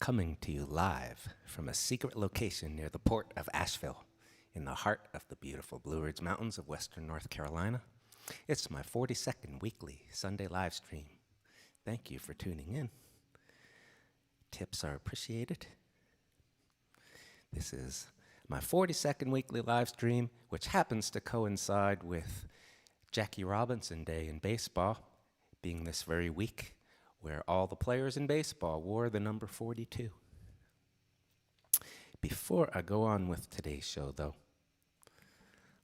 coming to you live from a secret location near the port of Asheville, in the heart of the beautiful Blue Ridge Mountains of western North Carolina. It's my 42nd weekly Sunday live stream. Thank you for tuning in. Tips are appreciated. This is my 42nd weekly live stream, which happens to coincide with Jackie Robinson Day in baseball, being this very week, where all the players in baseball wore the number 42. Before I go on with today's show, though,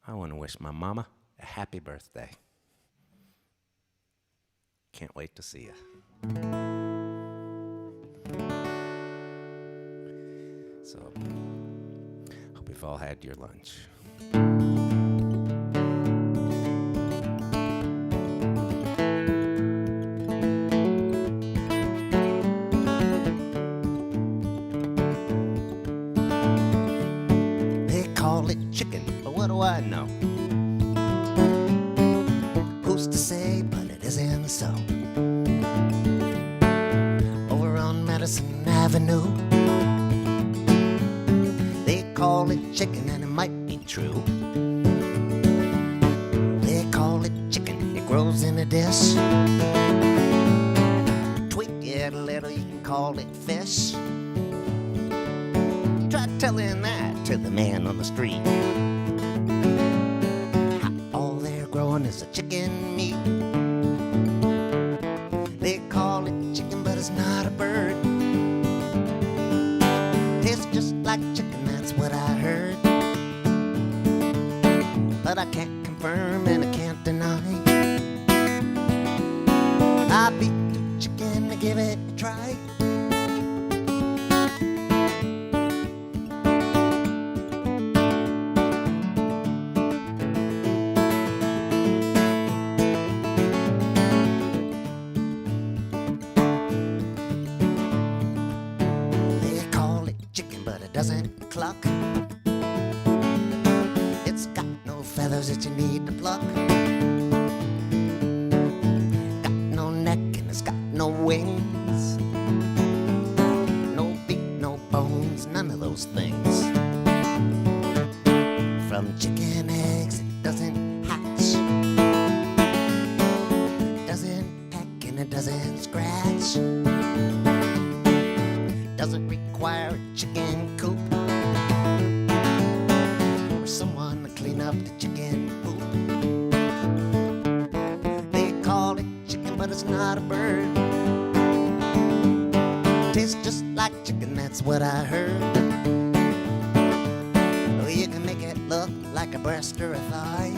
I want to wish my mama a happy birthday. Can't wait to see you. So, hope you've all had your lunch. I know. Who's to say, but it isn't so. Over on Madison Avenue, they call it chicken, and it might be true. They call it chicken, it grows in a dish. Tweak it a little, you can call it fish. Try telling that to the man on the street. Is a chicken meat. They call it chicken, but it's not a bird. Tastes just like chicken, that's what I heard. But I can't confirm and I can't deny. I beat the chicken to give it a try. Doesn't cluck. It's got no feathers that you need to pluck. Got no neck and it's got no wings. No beak, no bones, none of those things. From chicken eggs it doesn't hatch. Doesn't peck and it doesn't scratch. Doesn't require a chicken coop or someone to clean up the chicken poop. They call it chicken, but it's not a bird. Tastes just like chicken, that's what I heard. Oh, you can make it look like a breast or a thigh,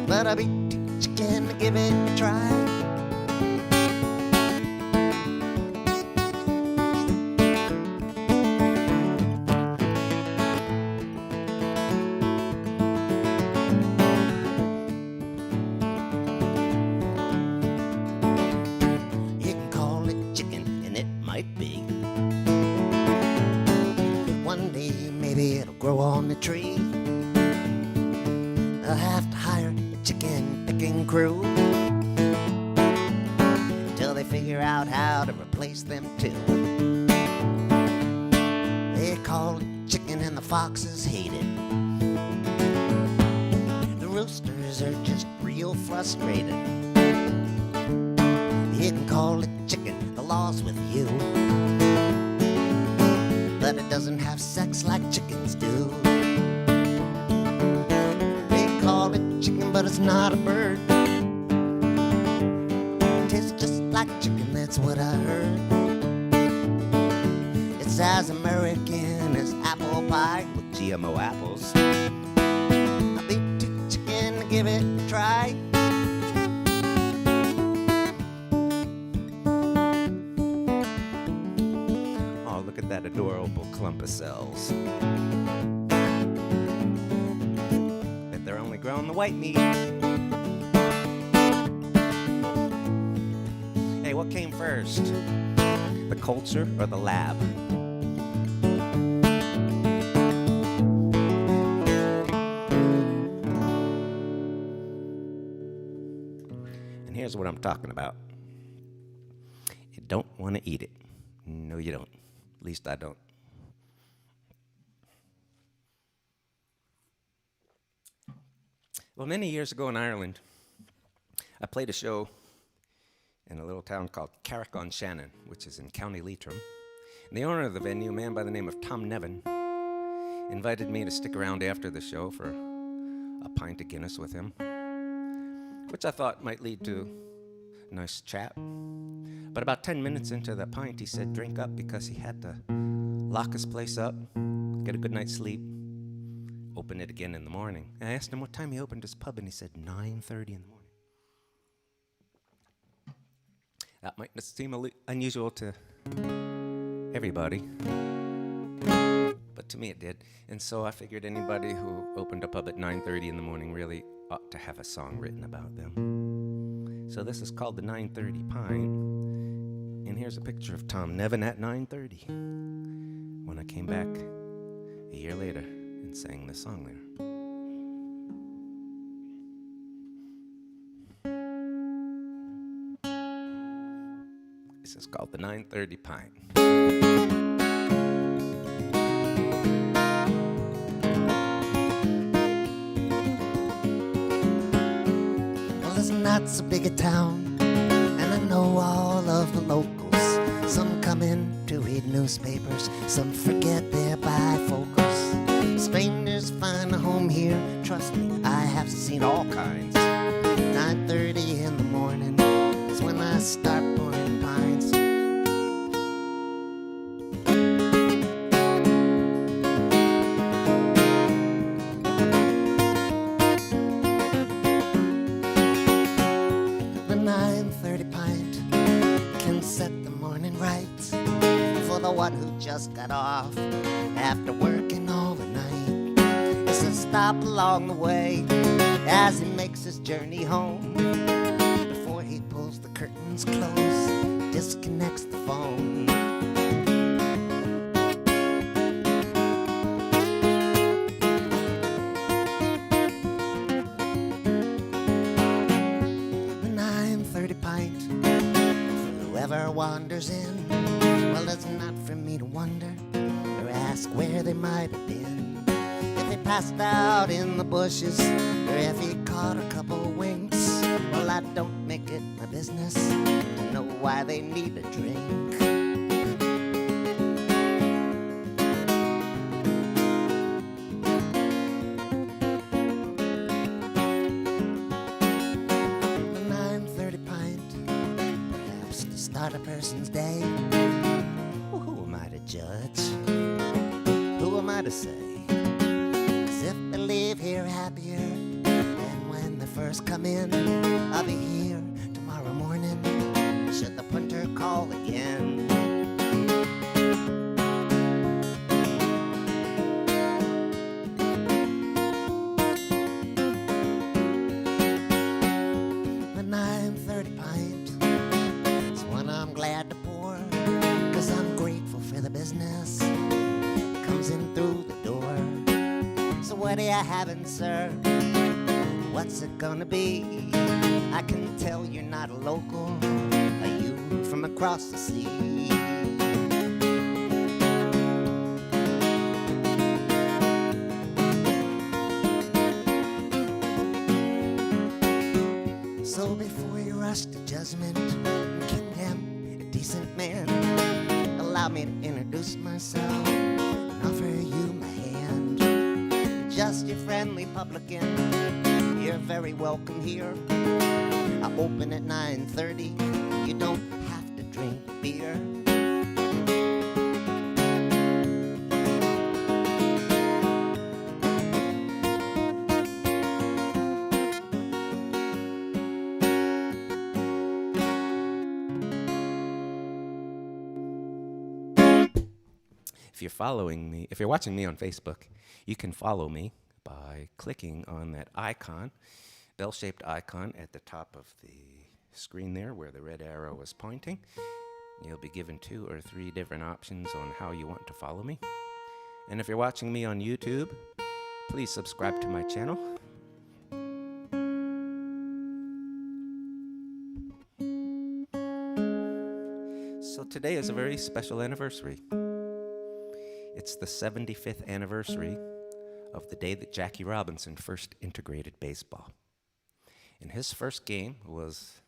but I beat the chicken to give it a try. Grow on the tree. They'll have to hire a chicken picking crew till they figure out how to replace them too. They call it chicken and the foxes hate it. The roosters are just real frustrated. You can call it chicken, the law's with you, but it doesn't have sex like chickens do. They call it chicken, but it's not a bird. It tastes just like chicken, that's what I heard. It's as American as apple pie with GMO apples. I beat the chicken to give it a try. Look at that adorable clump of cells. Bet they're only growing the white meat. Hey, what came first? The culture or the lab? And here's what I'm talking about. You don't want to eat it. No, you don't. At least I don't. Well, many years ago in Ireland, I played a show in a little town called Carrick-on-Shannon, which is in County Leitrim. And the owner of the venue, a man by the name of Tom Nevin, invited me to stick around after the show for a pint of Guinness with him, which I thought might lead to a nice chat. But about 10 minutes into the pint, he said drink up because he had to lock his place up, get a good night's sleep, open it again in the morning. And I asked him what time he opened his pub, and he said 9:30 in the morning. That might seem unusual to everybody, but to me it did. And so I figured anybody who opened a pub at 9:30 in the morning really ought to have a song written about them. So this is called the 9:30 Pint, and here's a picture of Tom Nevin at 9:30 when I came back a year later and sang this song there. This is called the 9:30 Pint. Well, it's not so big a town, and I know all of the locals. Some come in to read newspapers, some forget their bifocals. Strangers find a home here, trust me, I have seen all kinds. 9:30 in the morning is when I start pouring pints. The 9:30 pint can set the morning right for the one who just got off after working all the night. It's a stop along the way as he makes his journey home. Before he pulls the curtains close, disconnects the phone. The 9:30 pint, whoever wanders in, well, it's not for me to wonder or ask where they might have been. If they passed out in the bushes, or if he caught a couple winks, well, I don't make it my business to know why they need a drink. The 9:30 pint, perhaps to start a person's day. Well, who am I to judge? Who am I to say? If they leave here happier than when they first come in, I'll be here tomorrow morning should the punter call again. The 9:30 pint is one I'm glad to pour, 'cause I'm grateful for the business comes in through the door. So what are you having, sir? What's it gonna be? I can tell you're not a local. Are you from across the sea? So before you rush to judgment and condemn a decent man, allow me to introduce myself and offer you my hand. Just your friendly publican, you're very welcome here. I open at 9:30, you don't have to drink beer. If you're watching me on Facebook, you can follow me by clicking on that icon, bell-shaped icon at the top of the screen there where the red arrow is pointing. You'll be given 2 or 3 different options on how you want to follow me. And if you're watching me on YouTube, please subscribe to my channel. So today is a very special anniversary. It's the 75th anniversary of the day that Jackie Robinson first integrated baseball. And his first game was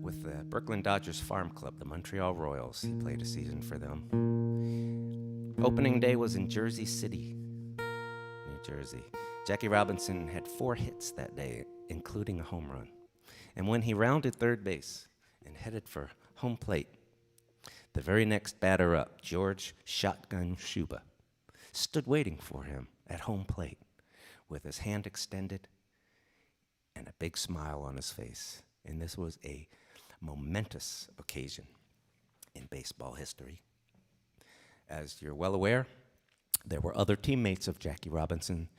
with the Brooklyn Dodgers Farm Club, the Montreal Royals. He played a season for them. Opening day was in Jersey City, New Jersey. Jackie Robinson had 4 hits that day, including a home run. And when he rounded third base and headed for home plate, the very next batter up, George Shotgun Shuba, stood waiting for him at home plate with his hand extended and a big smile on his face. And this was a momentous occasion in baseball history. As you're well aware, there were other teammates of Jackie Robinson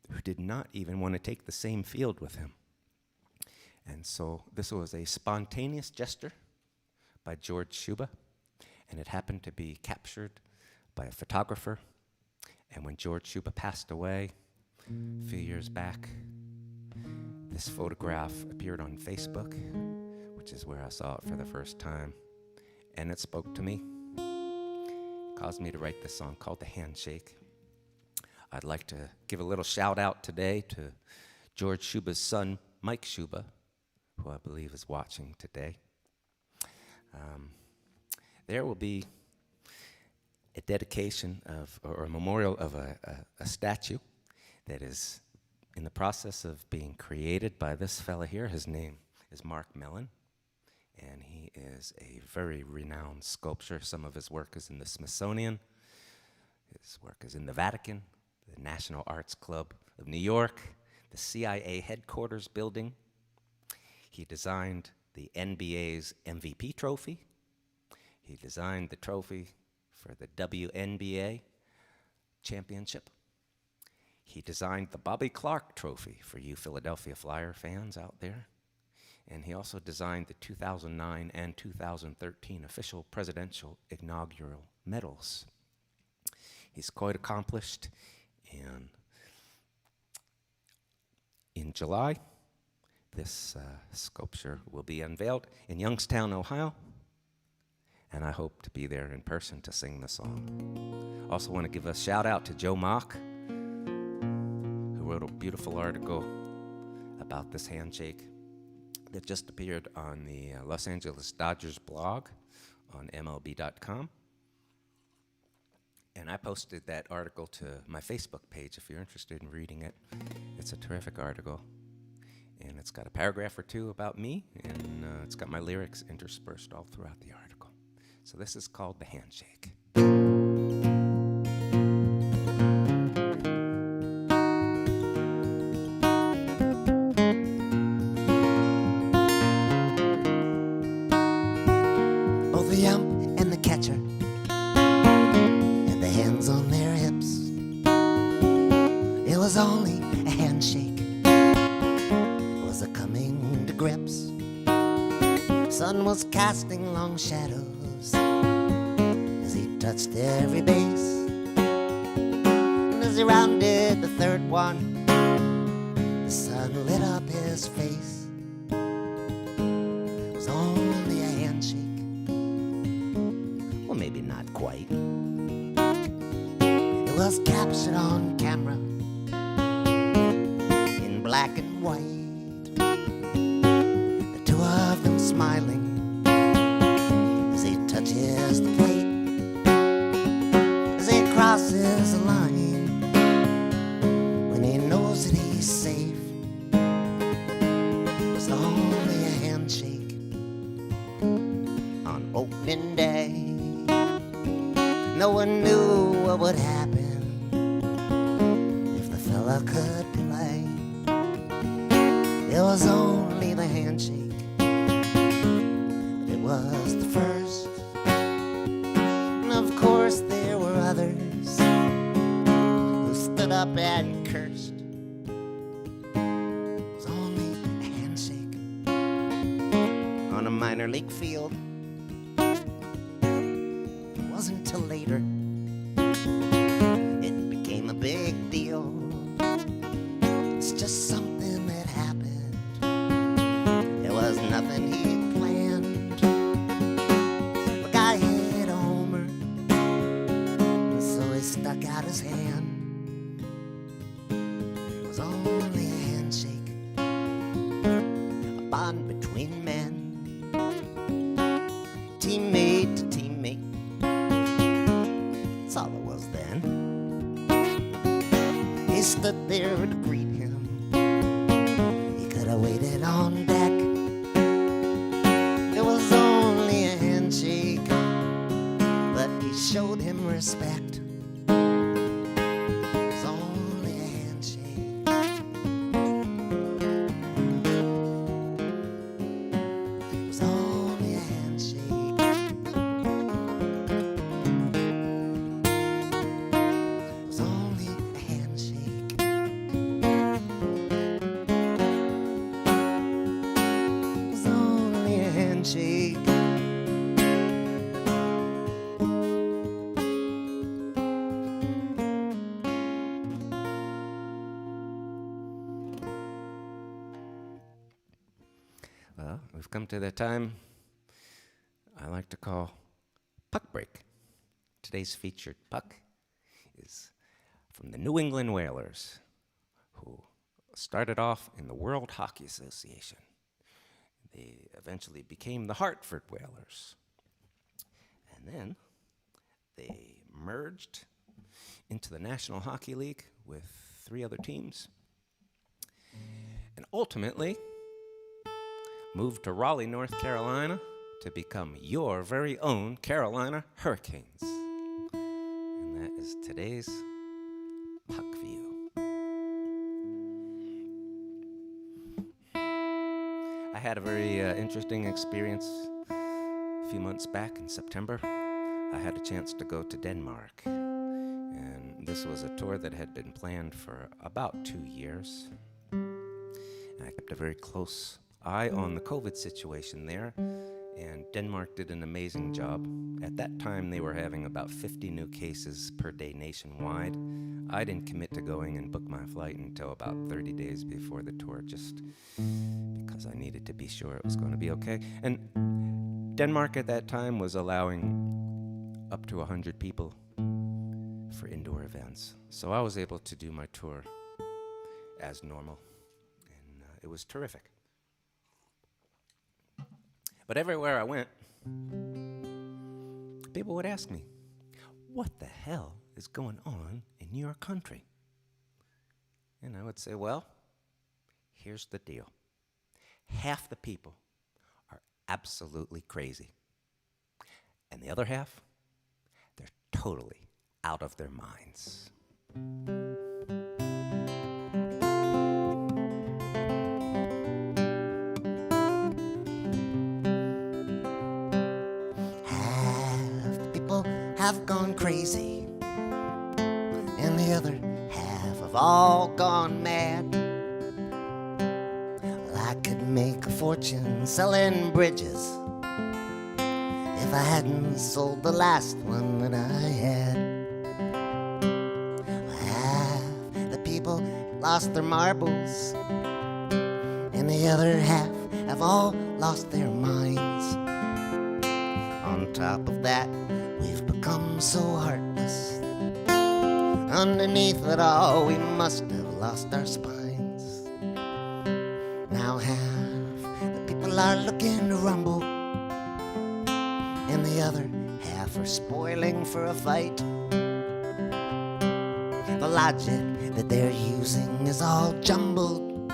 who did not even want to take the same field with him. And so this was a spontaneous gesture by George Shuba, and it happened to be captured by a photographer. And when George Shuba passed away a few years back, this photograph appeared on Facebook, which is where I saw it for the first time, and it spoke to me. It caused me to write this song called The Handshake. I'd like to give a little shout out today to George Shuba's son, Mike Shuba, who I believe is watching today. There will be a dedication of, or a memorial of a statue that is in the process of being created by this fella here. His name is Mark Mellon, and he is a very renowned sculptor. Some of his work is in the Smithsonian. His work is in the Vatican, the National Arts Club of New York, the CIA headquarters building. He designed the NBA's MVP trophy. He designed the trophy for the WNBA championship. He designed the Bobby Clark Trophy for you Philadelphia Flyer fans out there. And he also designed the 2009 and 2013 official presidential inaugural medals. He's quite accomplished, and in July, this sculpture will be unveiled in Youngstown, Ohio, and I hope to be there in person to sing the song. Also want to give a shout out to Joe Mock, who wrote a beautiful article about this handshake that just appeared on the Los Angeles Dodgers blog on MLB.com. And I posted that article to my Facebook page if you're interested in reading it. It's a terrific article. And it's got a paragraph or two about me, and it's got my lyrics interspersed all throughout the article. So this is called The Handshake. Both the ump and the catcher had the hands on their hips. It was only a handshake. It was a coming to grips. Sun was casting long shadows as he touched every base. And as he rounded the third one, the sun lit up his face. It was only a handshake. Well, maybe not quite. It was captured on camera in black and white. The two of them smiling as he touches the plate, as he crosses the line, when he knows that he's safe. It's only a handshake on opening day. No one knew what would happen if the fella could play. It was only the handshake, but it was the first. And of course there were others who stood up and cursed. It was only a handshake on a minor league field. It wasn't until later it became a big deal. It's just something that happened. It was nothing he planned. bond between men. Teammate to teammate, that's all it was then. He stood there to greet him. He could have waited on deck. It was only a handshake, but he showed him respect. It was only a handshake. It was only a handshake. It was only a handshake. It was only a handshake. Well, we've come to the time I like to call Puck Break. Today's featured puck is from the New England Whalers, who started off in the World Hockey Association. They eventually became the Hartford Whalers. And then they merged into the National Hockey League with 3 other teams. And ultimately moved to Raleigh, North Carolina to become your very own Carolina Hurricanes. And that is today's Puck View. I had a very interesting experience a few months back in September. I had a chance to go to Denmark. And this was a tour that had been planned for about 2 years. And I kept a very close eye on the COVID situation there, and Denmark did an amazing job. At that time, they were having about 50 new cases per day nationwide. I didn't commit to going and book my flight until about 30 days before the tour, just because I needed to be sure it was going to be okay. And Denmark at that time was allowing up to 100 people for indoor events. So I was able to do my tour as normal, and it was terrific. But everywhere I went, people would ask me, what the hell is going on in your country? And I would say, well, here's the deal. Half the people are absolutely crazy. And the other half, they're totally out of their minds. Have gone crazy, and the other half have all gone mad. Well, I could make a fortune selling bridges if I hadn't sold the last one that I had. Well, half the people lost their marbles, and the other half have all lost their minds. On top of that, we've become so heartless. Underneath it all, we must have lost our spines. Now half the people are looking to rumble, and the other half are spoiling for a fight. The logic that they're using is all jumbled,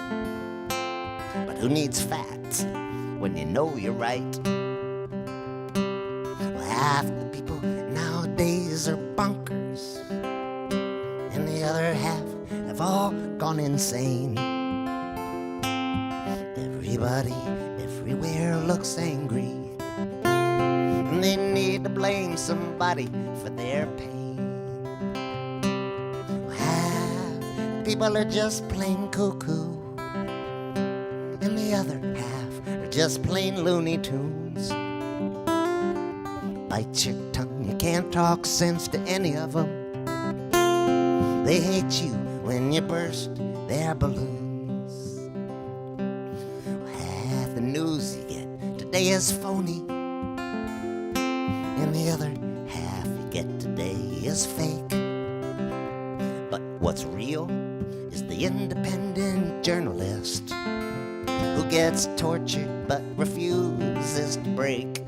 but who needs facts when you know you're right? Half the people nowadays are bonkers, and the other half have all gone insane. Everybody everywhere looks angry, and they need to blame somebody for their pain. Half the people are just plain cuckoo, and the other half are just plain Looney Tunes. Bite your tongue, you can't talk sense to any of them. They hate you when you burst their balloons. Half the news you get today is phony, and the other half you get today is fake. But what's real is the independent journalist who gets tortured but refuses to break.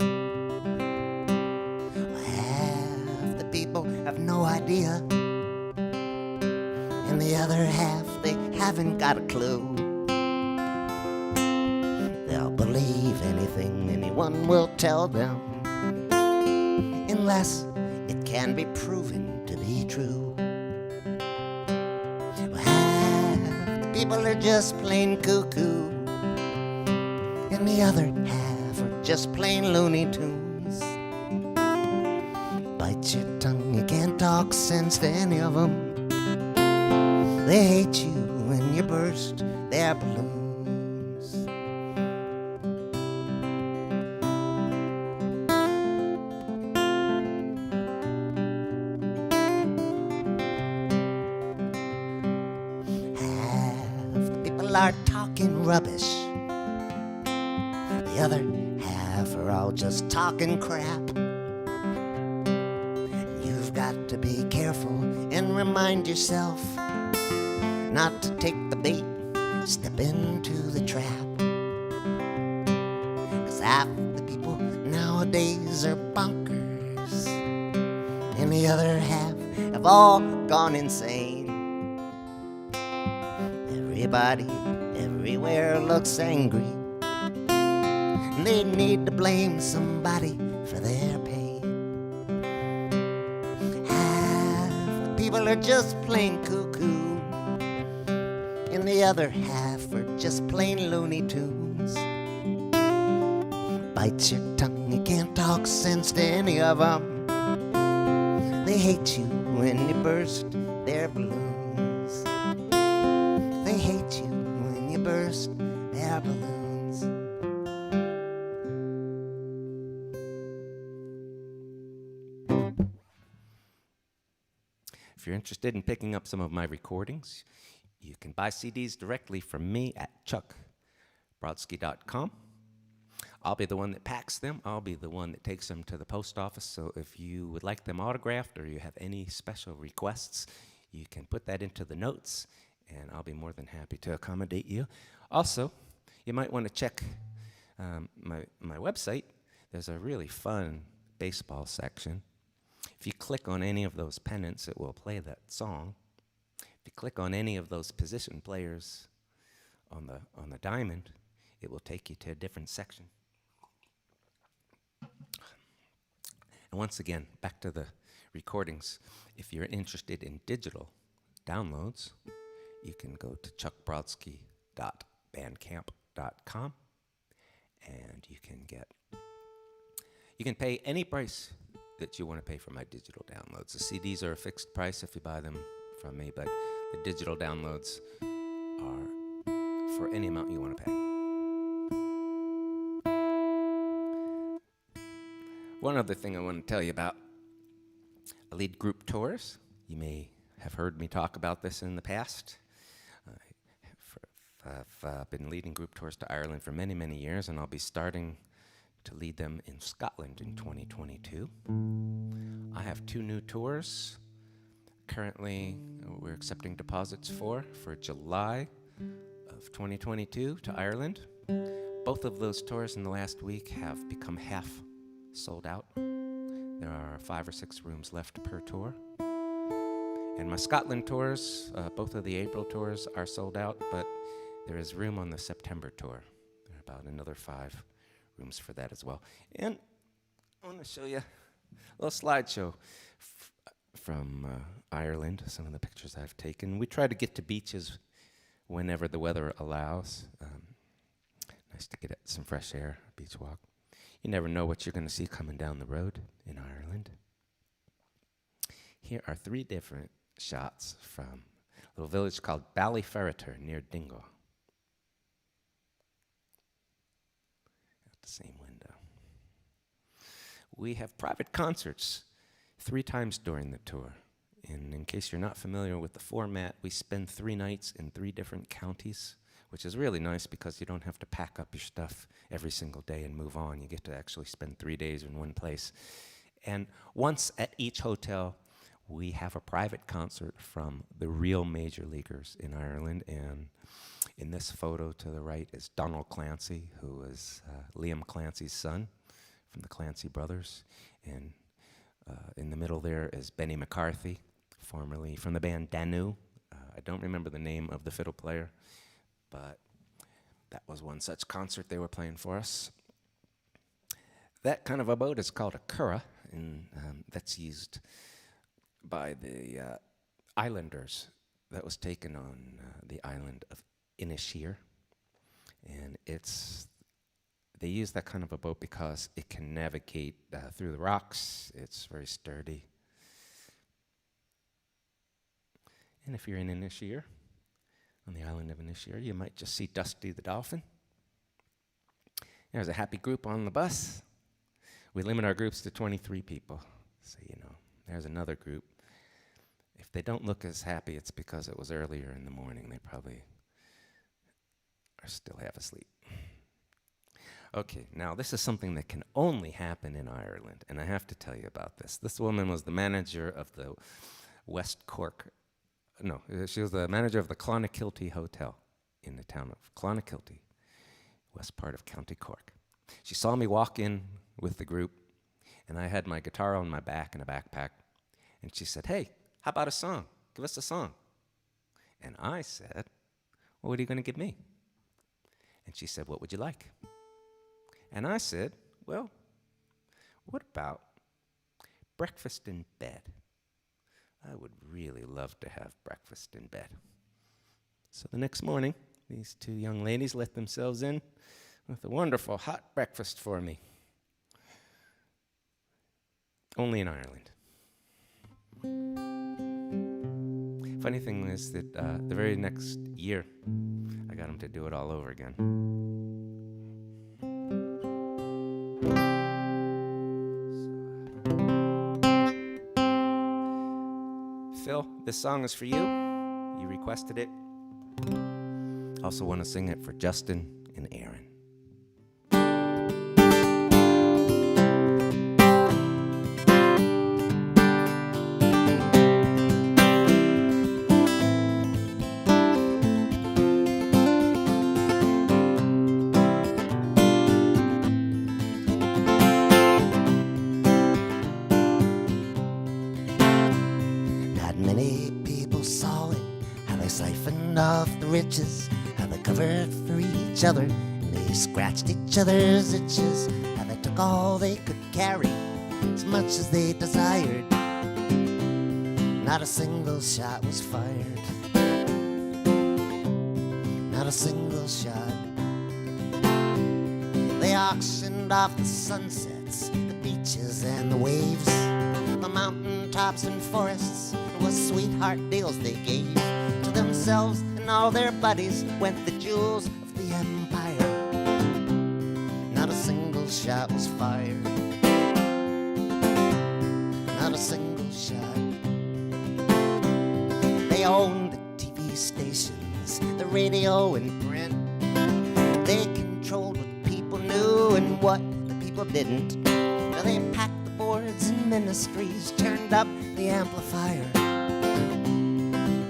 Half the people have no idea, and the other half, they haven't got a clue. They'll believe anything anyone will tell them, unless it can be proven to be true. Half the people are just plain cuckoo, and the other half are just plain Looney Tunes. Bite your tongue, you can't talk sense to any of them. They hate you when you burst their balloons. Are talking rubbish. The other half are all just talking crap. You've got to be careful and remind yourself not to take the bait, step into the trap. 'Cause half the people nowadays are bonkers, and the other half have all gone insane. Everybody everywhere looks angry, and they need to blame somebody for their pain. Half the people are just plain cuckoo, and the other half are just plain Looney Tunes. Bite your tongue, you can't talk sense to any of them. They hate you when you burst their balloons. They hate you when you burst their balloons. If you're interested in picking up some of my recordings, you can buy CDs directly from me at chuckbrodsky.com. I'll be the one that packs them. I'll be the one that takes them to the post office. So if you would like them autographed or you have any special requests, you can put that into the notes, and I'll be more than happy to accommodate you. Also, you might want to check my website. There's a really fun baseball section. If you click on any of those pennants, it will play that song. If you click on any of those position players on the diamond, it will take you to a different section. And once again, back to the recordings. If you're interested in digital downloads, you can go to chuckbrodsky.bandcamp.com, and you can pay any price that you want to pay for my digital downloads. The CDs are a fixed price if you buy them from me, but the digital downloads are for any amount you want to pay. One other thing I want to tell you about, I lead group tours. You may have heard me talk about this in the past. I've been leading group tours to Ireland for many, many years, and I'll be starting to lead them in Scotland in 2022. I have 2 new tours. Currently, we're accepting deposits for July of 2022 to Ireland. Both of those tours in the last week have become half sold out. There are 5 or 6 rooms left per tour. And my Scotland tours, both of the April tours are sold out, but there is room on the September tour. There are about another 5 rooms for that as well. And I want to show you a little slideshow from Ireland, some of the pictures I've taken. We try to get to beaches whenever the weather allows. Nice to get some fresh air, beach walk. You never know what you're going to see coming down the road in Ireland. Here are 3 different shots from a little village called Ballyferriter near Dingle. At the same window. We have private concerts 3 times during the tour. And in case you're not familiar with the format, we spend 3 nights in 3 different counties, which is really nice because you don't have to pack up your stuff every single day and move on. You get to actually spend 3 days in one place. And once at each hotel, we have a private concert from the real major leaguers in Ireland, and In this photo to the right is Donald Clancy, who is Liam Clancy's son from the Clancy brothers. And in the middle there is Benny McCarthy, formerly from the band Danu. I don't remember the name of the fiddle player, but that was one such concert they were playing for us. That kind of a boat is called a curragh, and that's used by the islanders. That was taken on the island of Inisheer, and they use that kind of a boat because it can navigate through the rocks. It's very sturdy. And if you're in Inisheer, on the island of Inisheer, you might just see Dusty the dolphin. There's a happy group on the bus. We limit our groups to 23 people, so you know. There's another group. If they don't look as happy, it's because it was earlier in the morning. They probably are still half asleep. Okay, now this is something that can only happen in Ireland, and I have to tell you about this. This woman was the manager of the she was the manager of the Clonakilty Hotel in the town of Clonakilty, west part of County Cork. She saw me walk in with the group, and I had my guitar on my back in a backpack, and she said, "Hey, how about a song? Give us a song." And I said, "Well, what are you going to give me?" And she said, "What would you like?" And I said, "Well, what about breakfast in bed? I would really love to have breakfast in bed." So the next morning, these two young ladies let themselves in with a wonderful hot breakfast for me. Only in Ireland. Funny thing is that the very next year, I got them to do it all over again. Phil, this song is for you. You requested it. Also want to sing it for Justin and Aaron. Off the riches, how they covered for each other, and they scratched each other's itches, how they took all they could carry, as much as they desired. Not a single shot was fired. Not a single shot. They auctioned off the sunsets, the beaches and the waves, the mountain tops and forests. It was sweetheart deals they gave to themselves, and all their buddies went the jewels of the empire. Not a single shot was fired. Not a single shot. They owned the TV stations, the radio and print. They controlled what people knew and what the people didn't. Now they packed the boards and ministries, turned up the amplifier.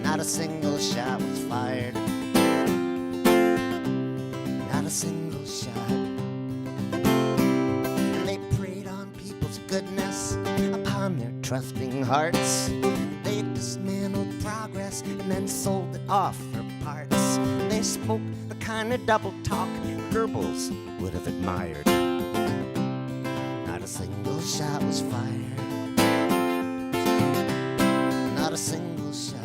Not a single shot was fired. Not a single shot. And they preyed on people's goodness, upon their trusting hearts. They dismantled progress and then sold it off for parts. And they spoke the kind of double talk Goebbels would have admired. Not a single shot was fired. Not a single shot.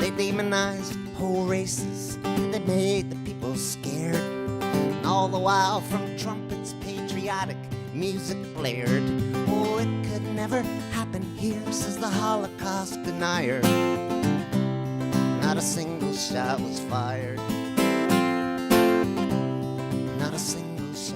They demonized whole races. They made the people scared. And all the while from trumpets patriotic music blared. Oh, it could never happen here, says the Holocaust denier. Not a single shot was fired. Not a single shot.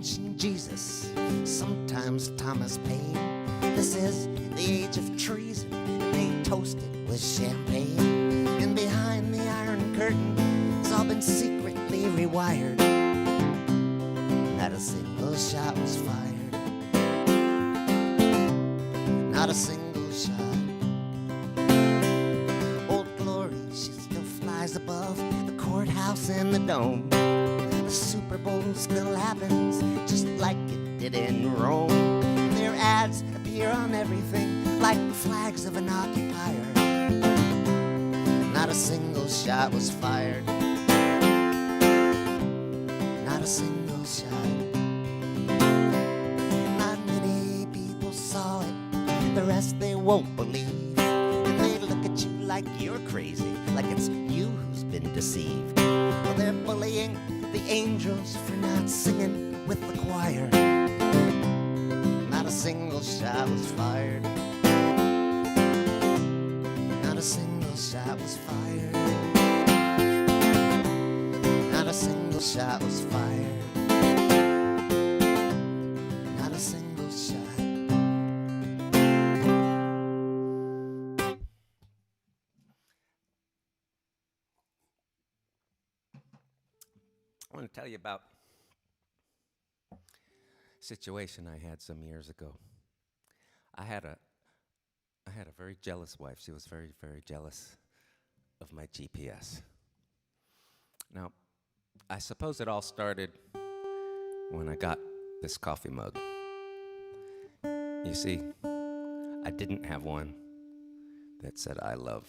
mention Jesus, sometimes Thomas Paine. This is the age of treason, and they toast it with champagne. And behind the Iron Curtain, it's all been secretly rewired. Not a single shot was fired. Not a single shot. Old Glory, she still flies above the courthouse and the dome. The Super Bowl still happens just like it did in Rome. Their ads appear on everything like the flags of an occupier. Not a single shot was fired. Not a single shot. Not many people saw it. The rest they won't believe. And they look at you like you're crazy, like it's you who's been deceived. Well, they're bullying the angels for not singing with the choir. Not a single shot was fired. Not a single shot was fired. Not a single shot was fired. Not a single shot. I want to tell you about a situation I had some years ago. I had a very jealous wife. She was very, very jealous of my GPS. Now, I suppose it all started when I got this coffee mug. You see, I didn't have one that said I love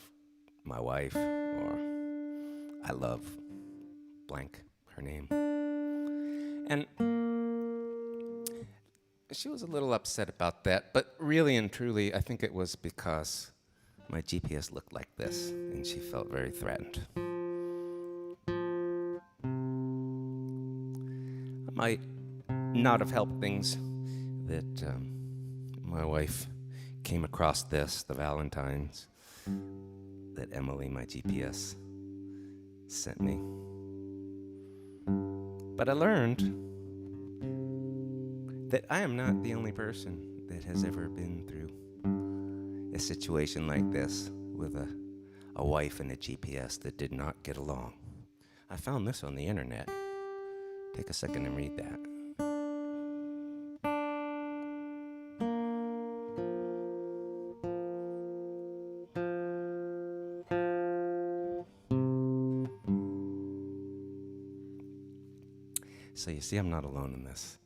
my wife or I love blank, her name. And she was a little upset about that, but really and truly, I think it was because my GPS looked like this, and she felt very threatened. I might not have helped things that my wife came across this, the Valentines, that Emily, my GPS, sent me. But I learned that I am not the only person that has ever been through a situation like this with a wife and a GPS that did not get along. I found this on the internet. Take a second and read that. So you see, I'm not alone in this.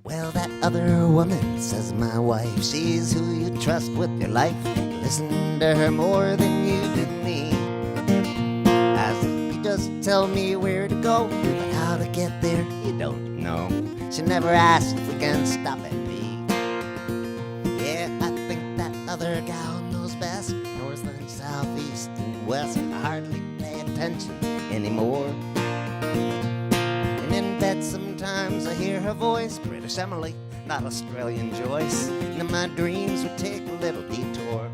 Well, that other woman, says my wife, she's who you trust with your life. Listen to her more than you do me. As he doesn't tell me where to go, but how to get there, you don't know. She never asks if we can stop at B. Yeah, I think that other gal knows best. North and south, east and west. I hardly pay attention anymore. And in bed sometimes I hear her voice, British Emily, not Australian Joyce. And in my dreams would take a little detour.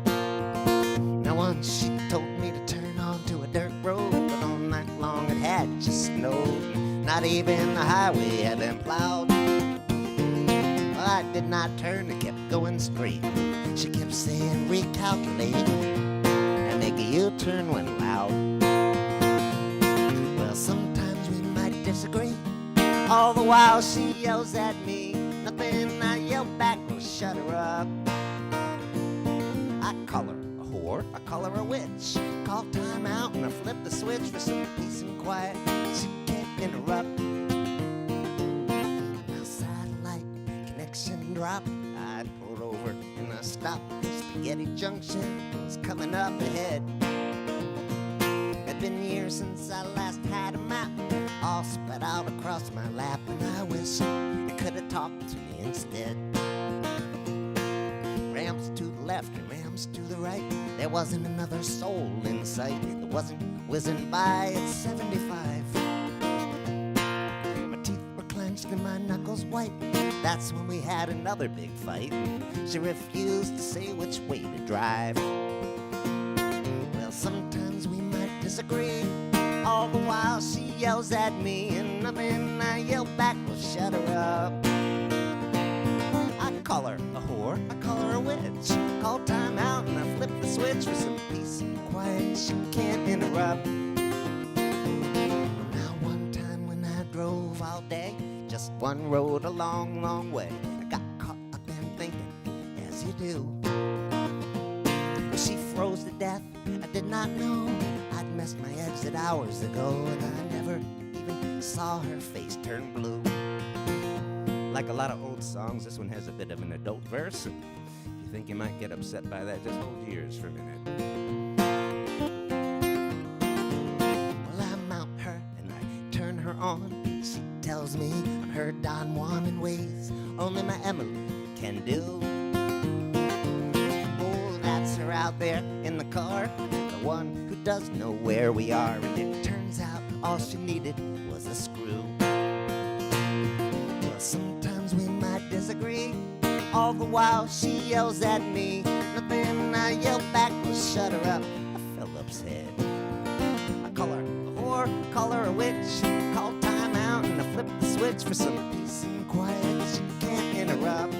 Now once she told me to turn onto a dirt road, but all night long it had just snowed. Not even the highway had been plowed. Well, I did not turn, I kept going straight. She kept saying recalculate and make a U-turn when allowed. Well, sometimes we might disagree. All the while she yells at me. Nothing I yell back will shut her up. I call her a whore, I call her a witch. Call time out and I flip the switch for some peace and quiet. She can't interrupt. Now satellite connection dropped. I pulled over and I stopped. Spaghetti Junction was coming up ahead. It'd been years since I last had a map, all spread out across my lap, and I wish it could have talked to me instead. Ramps to the left and ramps to the right, there wasn't another soul in sight. The wasn't whizzing by at 75. My teeth were clenched and my knuckles white. That's when we had another big fight. She refused to say which way to drive. Well, sometimes we might disagree. All the while she yells at me, and nothing I yell back will shut her up. I call her a whore, I call her a witch. Call time out and I flip the switch for some peace and quiet she can't interrupt. Now one time when I drove all day, just one road a long, long way, I got caught up in thinking, as you do. She froze to death, I did not know I'd missed my exit hours ago, and I never even saw her face turn blue. Like a lot of old songs, this one has a bit of an adult verse, and if you think you might get upset by that, just hold your ears for a minute. Well, I mount her and I turn her on. She tells me I'm her Don Juan in ways only my Emily can do. Oh, that's her out there in the car, the one who does know where we are. And it turns out all she needed was a screw. Well, sometimes we might disagree. All the while she yells at me, nothing I yell back will shut her up. A Phillips head. I call her a whore, call her a witch. Call time out and I flip the switch for some peace and quiet she can't interrupt.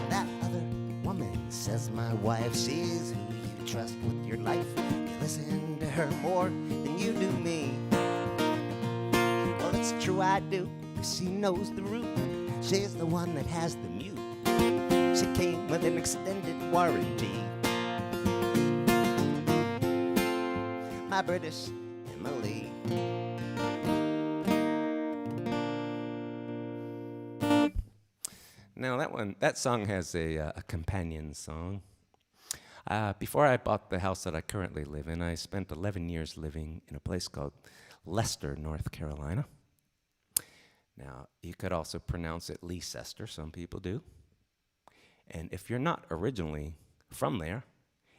That other woman says my wife, she's who you trust with your life. You listen to her more than you do me. Well, it's true I do, 'cause she knows the root. She's the one that has the mute. She came with an extended warranty. My British Emily. Now that song has a companion song. Before I bought the house that I currently live in, I spent 11 years living in a place called Leicester, North Carolina. Now, you could also pronounce it Leicester, some people do. And if you're not originally from there,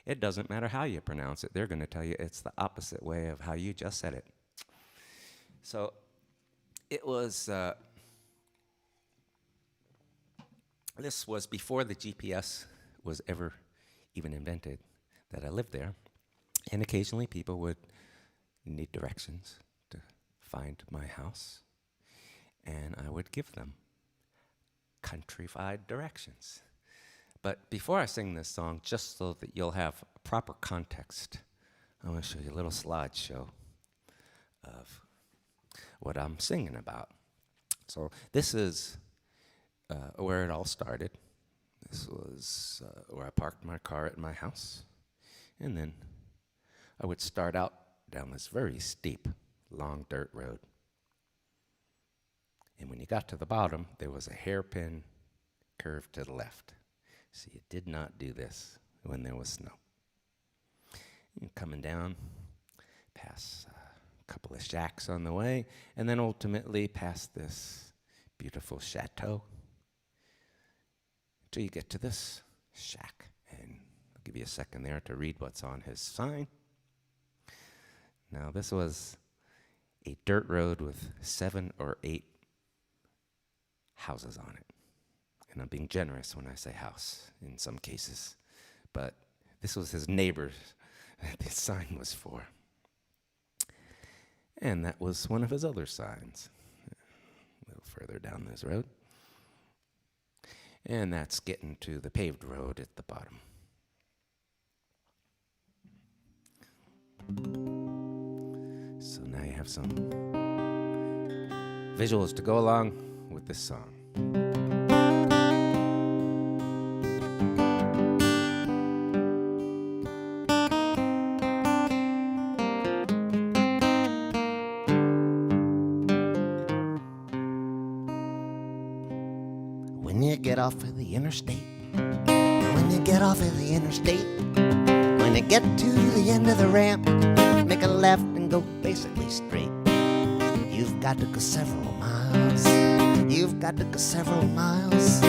it doesn't matter how you pronounce it. They're going to tell you it's the opposite way of how you just said it. So it was, this was before the GPS was ever even invented that I lived there. And occasionally people would need directions to find my house. And I would give them countrified directions. But before I sing this song, just so that you'll have proper context, I want to show you a little slideshow of what I'm singing about. So this is where it all started. This was where I parked my car at my house. And then I would start out down this very steep, long dirt road. And when you got to the bottom, there was a hairpin curve to the left. So you did not do this when there was snow. And coming down, past a couple of shacks on the way, and then ultimately past this beautiful chateau, until you get to this shack. And I'll give you a second there to read what's on his sign. Now, this was a dirt road with 7 or 8 houses on it. And I'm being generous when I say house in some cases. But this was his neighbor that this sign was for. And that was one of his other signs, a little further down this road. And that's getting to the paved road at the bottom. So now you have some visuals to go along with this song. When you get off of the interstate, when you get off of the interstate, when you get to the end of the ramp, make a left and go basically straight. You've got to go several miles. You've got to go several miles.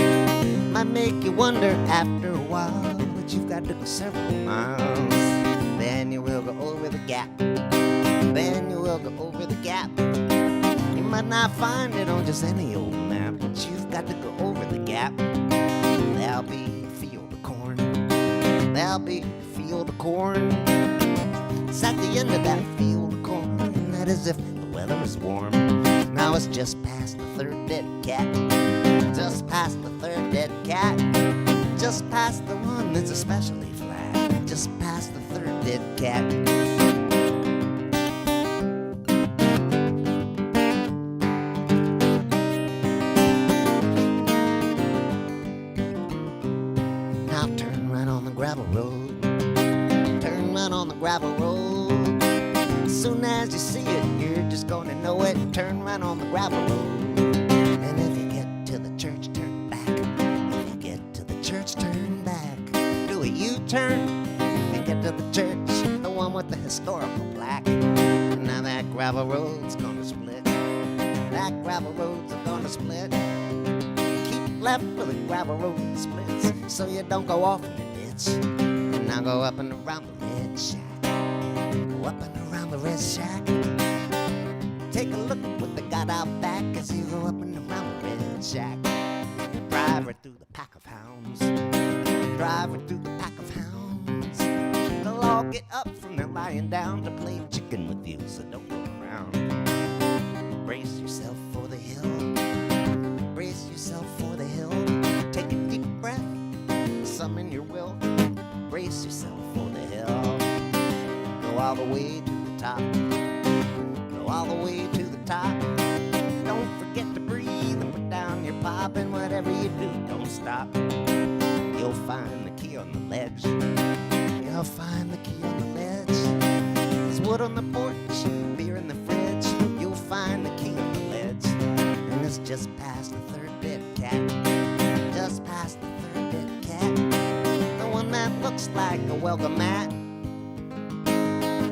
Might make you wonder after a while, but you've got to go several miles. Then then you will go over the gap. Then you will go over the gap. You might not find it on just any old map, but you've got to go over the gap. There'll be a field of corn. There'll be a field of corn. It's at the end of that field of corn, and that is if the weather is warm. Now it's just past the third dead cat. Just past the third dead cat. Just past the one that's especially flat. Just past the third dead cat. Now turn right on the gravel road. Turn right on the gravel road. As soon as you see it, you're just gonna know it. Turn right on the gravel road. And if you get to the church, turn back. If you get to the church, turn back. Do a U-turn and get to the church, the one with the historical plaque. Now that gravel road's gonna split. That gravel road's gonna split. Keep left where the gravel road splits, so you don't go off in the ditch. And now go up and around the red shack. Go up and around the red shack. Take a look at what they got out back as you go up and around the red shack. Drive right through the pack of hounds. Drive right through the pack of hounds. They'll all get up from their lying down to play chicken with you, so don't go around. Brace yourself for the hill. Brace yourself for the hill. Take a deep breath, summon your will. Brace yourself for the hill. Go all the way to the top. Go all the way to the top. Don't forget to breathe and put down your pop, and whatever you do, don't stop. You'll find the key on the ledge. You'll find the key on the ledge. There's wood on the porch, beer in the fridge. You'll find the key on the ledge. And it's just past the third dead cat. Just past the third dead cat. The one that looks like a welcome mat.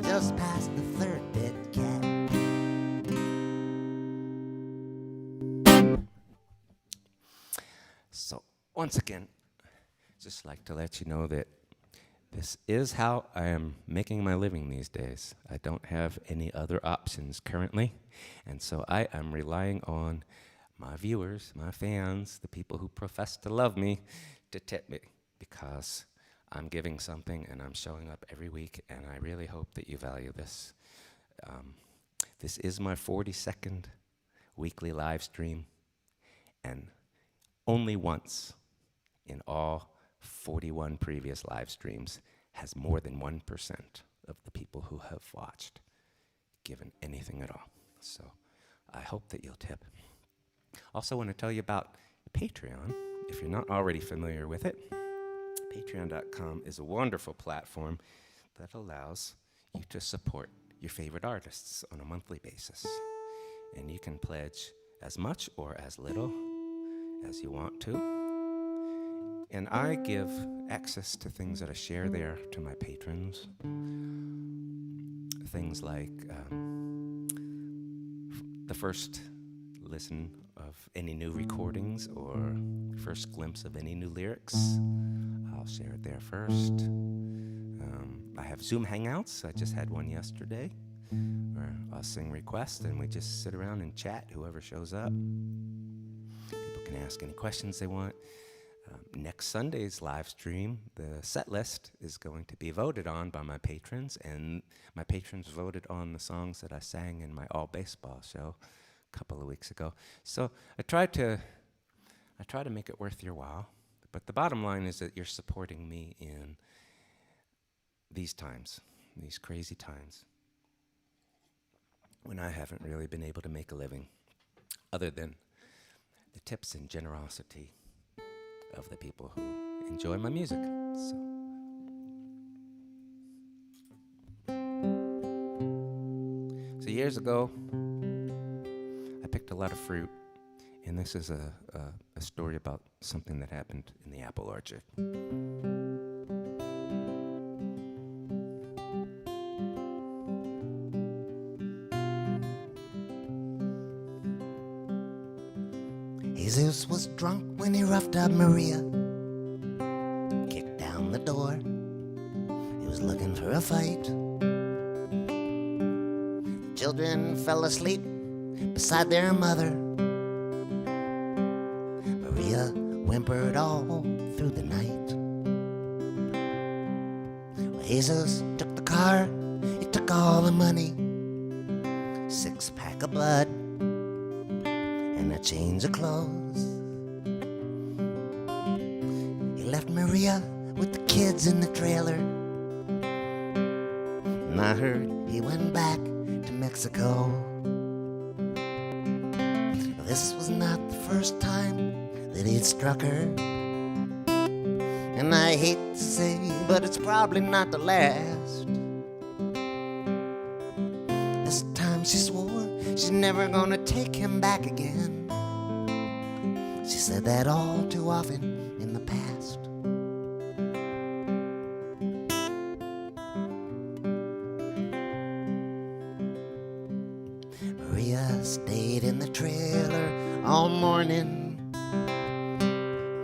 Just past the third dead cat. So, once again, just like to let you know that this is how I am making my living these days. I don't have any other options currently, and so I am relying on my viewers, my fans, the people who profess to love me, to tip me, because I'm giving something and I'm showing up every week, and I really hope that you value this. This is my 42nd weekly live stream, and only once in all 41 previous live streams has more than 1% of the people who have watched given anything at all. So I hope that you'll tip. Also want to tell you about Patreon, if you're not already familiar with it. Patreon.com is a wonderful platform that allows you to support your favorite artists on a monthly basis. And you can pledge as much or as little as you want to. And I give access to things that I share there to my patrons. Things like the first listen of any new recordings or first glimpse of any new lyrics. I'll share it there first. I have Zoom Hangouts. I just had one yesterday where I'll sing requests and we just sit around and chat, whoever shows up. People can ask any questions they want. Next Sunday's live stream, the set list is going to be voted on by my patrons, and my patrons voted on the songs that I sang in my all baseball show a couple of weeks ago. So I try to make it worth your while, but the bottom line is that you're supporting me in these times, these crazy times, when I haven't really been able to make a living, other than the tips and generosity of the people who enjoy my music. So years ago, I picked a lot of fruit, and this is a story about something that happened in the apple orchard. Jesus was drunk when he roughed up Maria, kicked down the door. He was looking for a fight. children fell asleep beside their mother. Maria whimpered all through the night. Well, Jesus took the car, he took all the money, 6-pack of blood and a change of clothes. He left Maria with the kids in the trailer, and I heard he went back to Mexico. This was not the first time that he'd struck her, and I hate to say, but it's probably not the last. This time she swore she's never gonna take him back again. She said that all too often in the past. Maria stayed in the trailer all morning.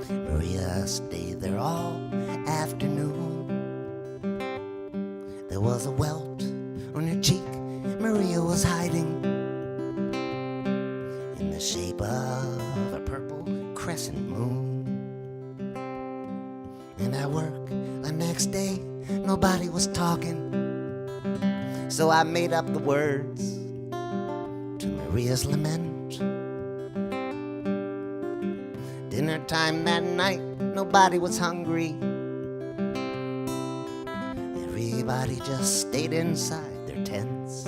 Maria stayed there all afternoon. There was a welt on her cheek Maria was hiding in the shape of a purple crescent moon. And at work the next day nobody was talking, so I made up the words to Maria's Lament. Dinner time that night, nobody was hungry. Everybody just stayed inside their tents.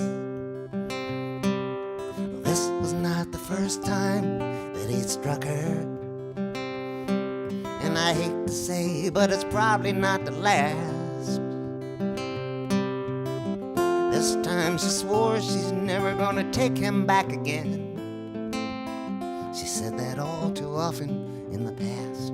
Well, this was not the first time that he'd struck her, and I hate to say, but it's probably not the last. This time she swore she's never gonna take him back again. She said that all too often in the past.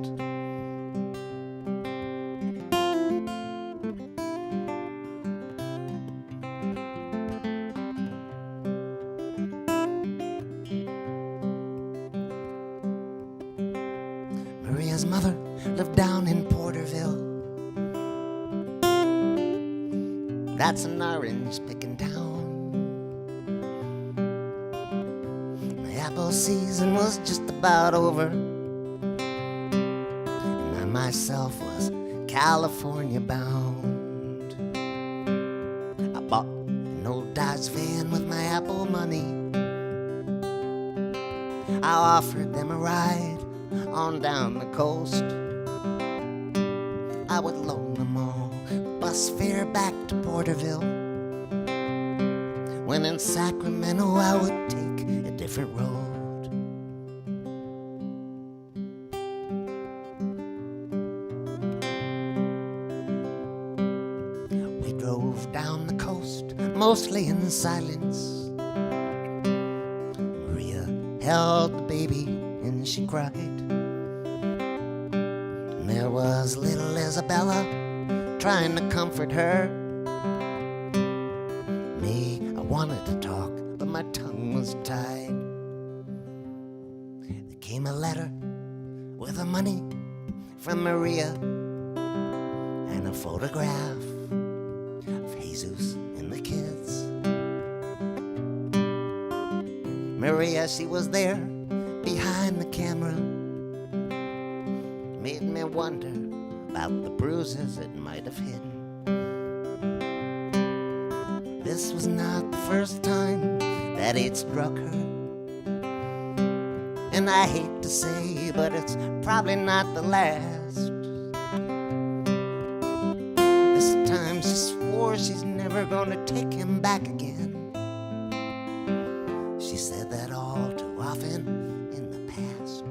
Maria's mother lived down in Porterville. That's an orange-picking town. The apple season was just about over, and I myself was California bound. I bought an old Dodge van with my Apple money. I offered them a ride on down the coast. I would loan them all bus fare back to Porterville. When in Sacramento I would take a different road. We drove down the coast, mostly in silence. Maria held the baby and she cried. And there was little Isabella trying to comfort her. Me, I wanted to talk, but my tongue was tied. There came a letter with the money from Maria and a photograph of Jesus and the kids. Maria, she was there behind the camera. Made me wonder about the bruises it might have hidden. This was not the first time that he'd struck her, and I hate to say, but it's probably not the last. This time she swore she's never gonna take him back again. She said that all too often in the past.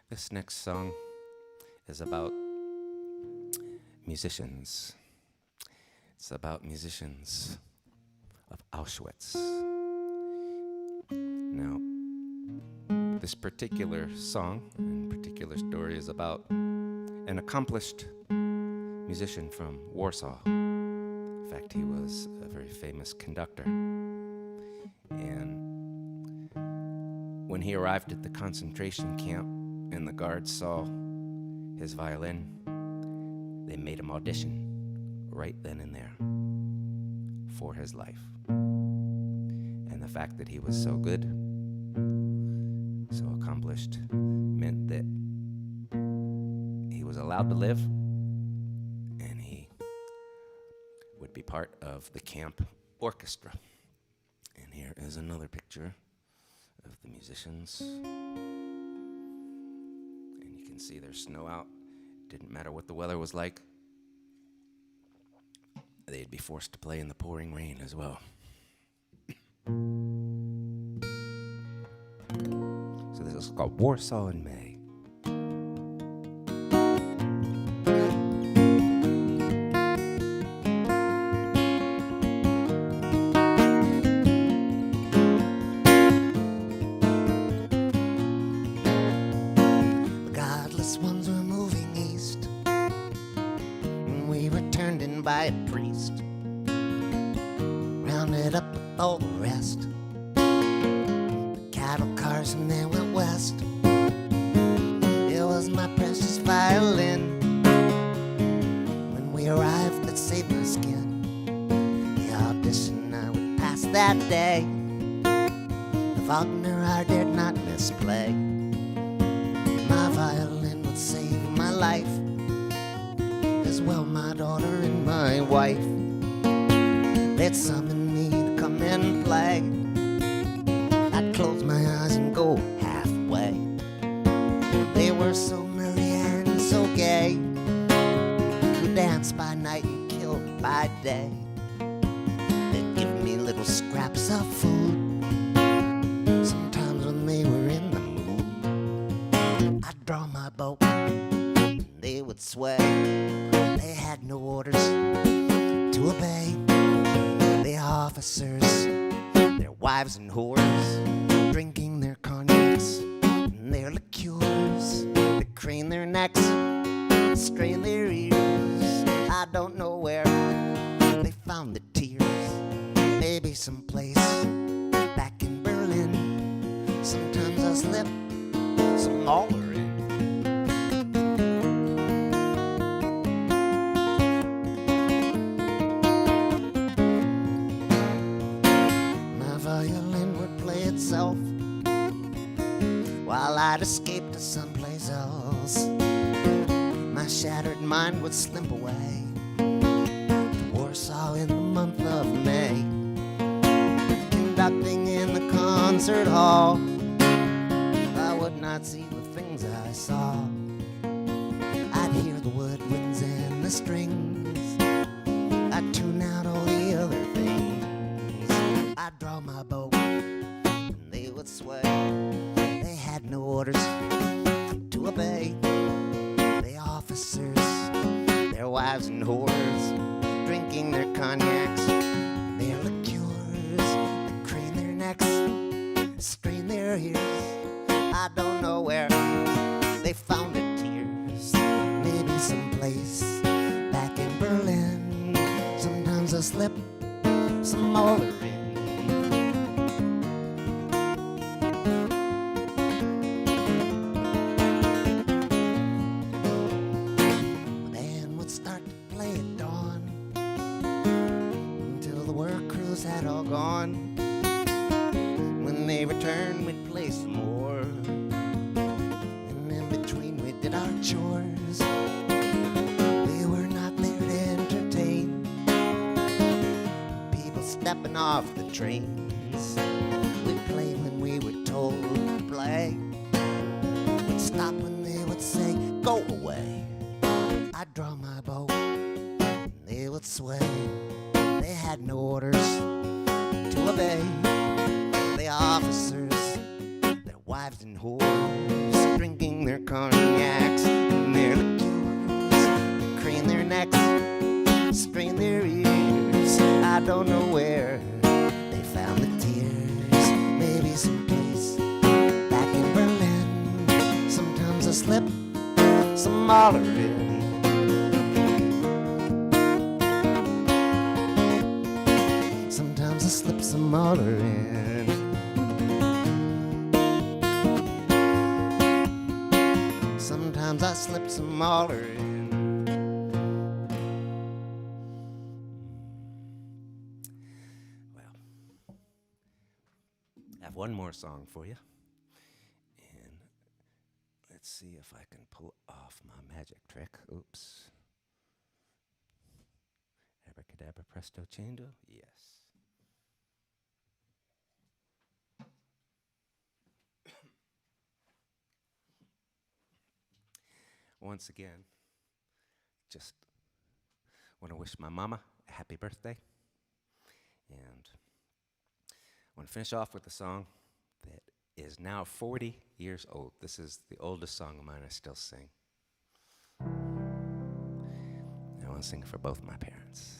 This next song is about musicians. It's about musicians of Auschwitz. Now, this particular song and particular story is about an accomplished musician from Warsaw. In fact, he was a very famous conductor. And when When he arrived at the concentration camp and the guards saw his violin, they made him audition right then and there for his life. And the fact that he was so good, so accomplished, meant that he was allowed to live, and he would be part of the camp orchestra. And here is another picture of the musicians. And you can see there's snow out. Didn't matter what the weather was like. They'd be forced to play in the pouring rain as well. So this is called Warsaw in May. The godless ones were moving east, and we were turned in by a priest, rounded up with all the rest. The cattle cars and they went west. It was my precious violin. When we arrived, it saved my skin. The audition I would pass that day, the Wagner I dared not misplay. My violin would save my life, as well my daughter and my wife. They'd summon me to come and play. I'd close my eyes and go halfway. They were so merry and so gay, who danced by night and killed by day. They'd give me little scraps of food, sometimes when they were in the mood. I'd draw my bow, and they would sway. They had no orders to obey. The officers, their wives and whores, drinking their cognacs and their liqueurs. They crane their necks, strain their ears. I don't know where they found the tears. Maybe someplace back in Berlin. Sometimes I slip some Mahler in. My violin would play itself while I'd escape to someplace else. My shattered mind would slip away to Warsaw in the month of May, conducting in the concert hall. I would not see the things I saw. I'd hear the woodwinds and the strings. I'd tune out all the other things. I'd draw my bow and they would sway. They had no orders to obey. The officers, their wives and whores, drinking their cognacs, their liqueurs. They crane their necks, strain their ears. I don't know where they found the tears. Maybe someplace back in Berlin. Sometimes I slip some Mahler in. The band would start to play at dawn until the work crews had all gone. When they returned, we'd play some more, and in between we did our chores. We were not there to entertain people stepping off the trains. We'd play when we were told to play. We'd stop when they would say, go away. I'd draw my bow, and they would sway. They had no orders to obey. The officers, their wives and whores, drinking their cognacs and their liqueurs. They crane their necks, strain their ears. I don't know where they found the tears. Maybe someplace back in Berlin. Sometimes I slip some Mahler in. Sometimes I slip some Mahler in. Sometimes I slip some Mahler in. Well, I have one more song for you. And let's see if I can pull off my magic trick. Oops. Abracadabra, presto, chango? Yes. Once again, just want to wish my mama a happy birthday. And I want to finish off with a song that is now 40 years old. This is the oldest song of mine I still sing. I want to sing it for both my parents.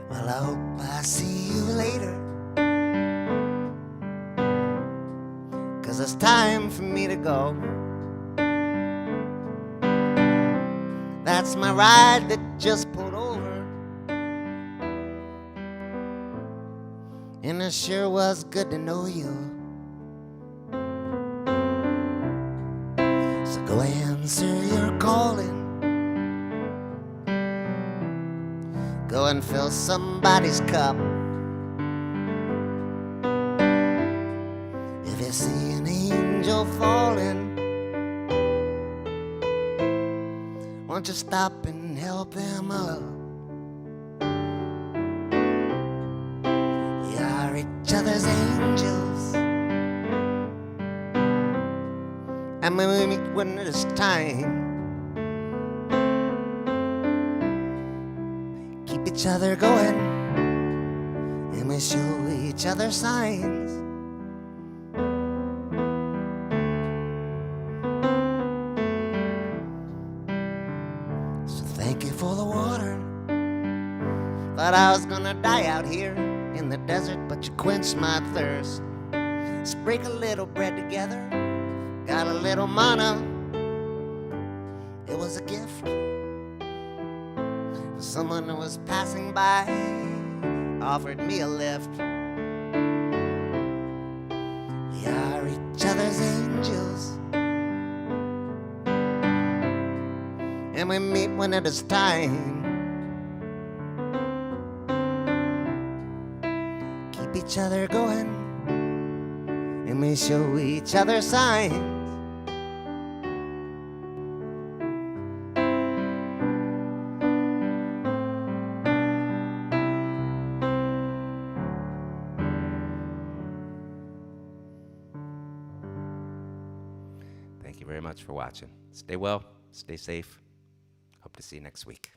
Well, I hope I see you later, 'cause it's time for me to go. That's my ride that just pulled over, and it sure was good to know you. So go answer your calling, go and fill somebody's cup. If you see an angel falling, won't you stop and help them up? We are each other's angels, and when we meet when it is time, keep each other going, and we show each other signs. So thank you for the water. Thought I was gonna die out here in the desert, but you quenched my thirst. Let's break a little bread together, got a little manna. It was a gift for someone who was passing by, offered me a lift. We are each other's angels, and we meet when it is time. Keep each other going, and we show each other signs. Thank you very much for watching. Stay well, stay safe. Hope to see you next week.